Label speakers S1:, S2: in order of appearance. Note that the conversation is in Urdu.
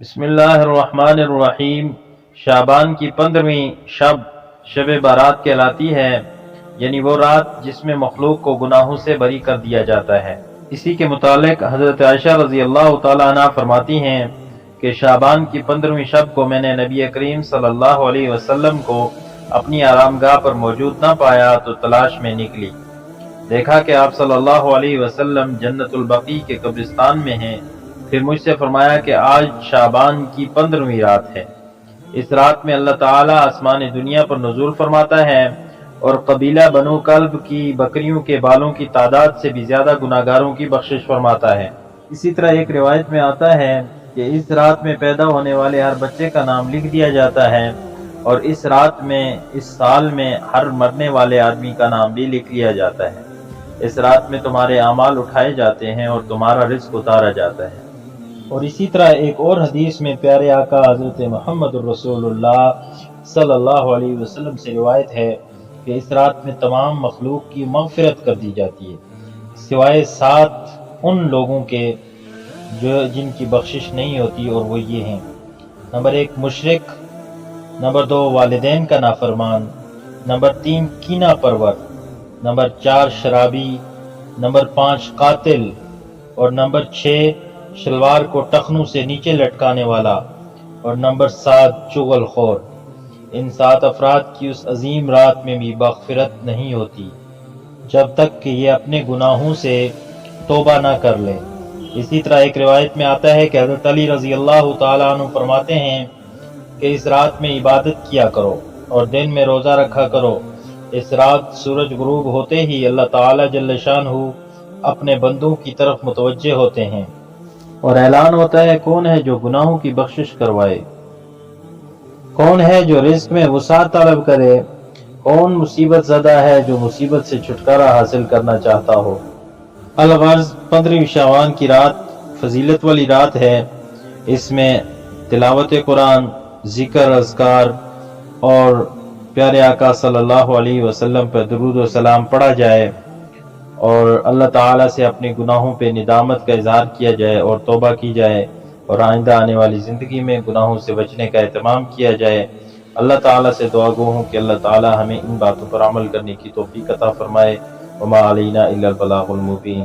S1: بسم اللہ الرحمن الرحیم۔ شعبان کی 15ویں شب بارات کہلاتی ہے، یعنی وہ رات جس میں مخلوق کو گناہوں سے بری کر دیا جاتا ہے۔ اسی کے متعلق حضرت عائشہ رضی اللہ تعالیٰ عنہ فرماتی ہیں کہ شعبان کی 15ویں شب کو میں نے نبی کریم صلی اللہ علیہ وسلم کو اپنی آرام گاہ پر موجود نہ پایا تو تلاش میں نکلی، دیکھا کہ آپ صلی اللہ علیہ وسلم جنت البقیع کے قبرستان میں ہیں۔ پھر مجھ سے فرمایا کہ آج شعبان کی 15ویں رات ہے۔ اس رات میں اللہ تعالیٰ آسمان دنیا پر نزول فرماتا ہے اور قبیلہ بنو کلب کی بکریوں کے بالوں کی تعداد سے بھی زیادہ گناہگاروں کی بخشش فرماتا ہے۔ اسی طرح ایک روایت میں آتا ہے کہ اس رات میں پیدا ہونے والے ہر بچے کا نام لکھ دیا جاتا ہے، اور اس رات میں اس سال میں ہر مرنے والے آدمی کا نام بھی لکھ لیا جاتا ہے۔ اس رات میں تمہارے اعمال اٹھائے جاتے ہیں اور تمہارا رزق اتارا جاتا ہے۔ اور اسی طرح ایک اور حدیث میں پیارے آقا حضرت محمد الرسول اللہ صلی اللہ علیہ وسلم سے روایت ہے کہ اس رات میں تمام مخلوق کی مغفرت کر دی جاتی ہے، سوائے 7 ان لوگوں کے جن کی بخشش نہیں ہوتی، اور وہ یہ ہیں: نمبر 1 مشرک، نمبر 2 والدین کا نافرمان، نمبر 3 کینہ پرور، نمبر 4 شرابی، نمبر 5 قاتل، اور نمبر 6 شلوار کو ٹخنوں سے نیچے لٹکانے والا، اور نمبر 7 چغل خور۔ ان 7 افراد کی اس عظیم رات میں بھی مغفرت نہیں ہوتی جب تک کہ یہ اپنے گناہوں سے توبہ نہ کر لیں۔ اسی طرح ایک روایت میں آتا ہے کہ حضرت علی رضی اللہ تعالیٰ عنہ فرماتے ہیں کہ اس رات میں عبادت کیا کرو اور دن میں روزہ رکھا کرو۔ اس رات سورج غروب ہوتے ہی اللہ تعالیٰ جل شانہ اپنے بندوں کی طرف متوجہ ہوتے ہیں اور اعلان ہوتا ہے: کون ہے جو گناہوں کی بخشش کروائے؟ کون ہے جو رزق میں وسعت طلب کرے؟ کون مصیبت زدہ ہے جو مصیبت سے چھٹکارا حاصل کرنا چاہتا ہو؟ الغرض 15ویں شعبان کی رات فضیلت والی رات ہے۔ اس میں تلاوت قرآن، ذکر، اذکار اور پیارے آقا صلی اللہ علیہ وسلم پر درود و سلام پڑھا جائے اور اللہ تعالیٰ سے اپنے گناہوں پہ ندامت کا اظہار کیا جائے اور توبہ کی جائے، اور آئندہ آنے والی زندگی میں گناہوں سے بچنے کا اہتمام کیا جائے۔ اللہ تعالیٰ سے دعا گو ہوں کہ اللہ تعالیٰ ہمیں ان باتوں پر عمل کرنے کی توفیق عطا فرمائے۔ وما علینا الا البلاغ المبین۔